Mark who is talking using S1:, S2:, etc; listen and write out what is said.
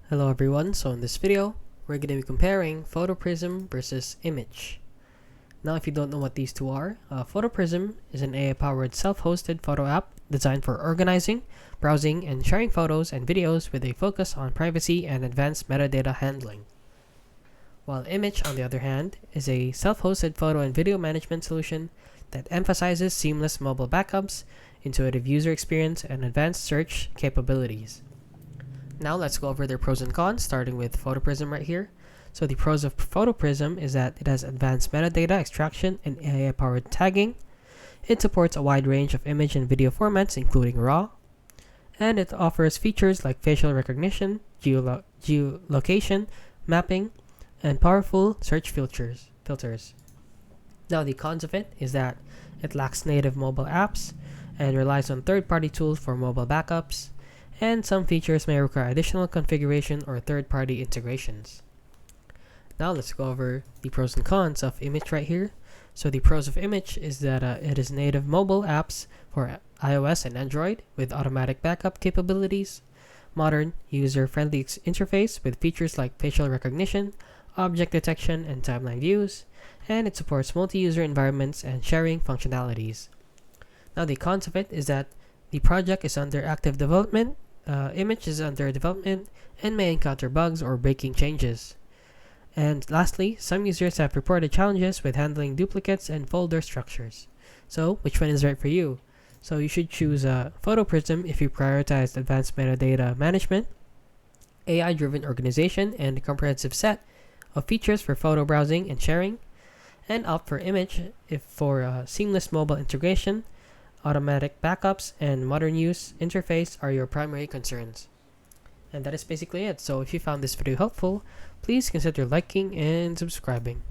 S1: Hello everyone, so in this video, we're going to be comparing Photoprism versus Immich. Now if you don't know what these two are, Photoprism is an AI-powered self-hosted photo app designed for organizing, browsing, and sharing photos and videos with a focus on privacy and advanced metadata handling. While Immich, on the other hand, is a self-hosted photo and video management solution that emphasizes seamless mobile backups, intuitive user experience, and advanced search capabilities. Now let's go over their pros and cons, starting with Photoprism right here. So the pros of Photoprism is that it has advanced metadata extraction and AI-powered tagging. It supports a wide range of image and video formats, including RAW. And it offers features like facial recognition, geolocation, mapping, and powerful search filters. Now the cons of it is that it lacks native mobile apps and relies on third-party tools for mobile backups, and some features may require additional configuration or third-party integrations. Now let's go over the pros and cons of Immich right here. So the pros of Immich is that it is native mobile apps for iOS and Android with automatic backup capabilities, modern user-friendly interface with features like facial recognition, object detection, and timeline views, and it supports multi-user environments and sharing functionalities. Now the cons of it is that the project is under active development. Immich is under development and may encounter bugs or breaking changes. And lastly, some users have reported challenges with handling duplicates and folder structures. So, which one is right for you? So you should choose Photoprism if you prioritize advanced metadata management, AI-driven organization, and a comprehensive set of features for photo browsing and sharing, and opt for Immich if for seamless mobile integration, automatic backups, and modern use interface are your primary concerns. And that is basically it. So if you found this video helpful, please consider liking and subscribing.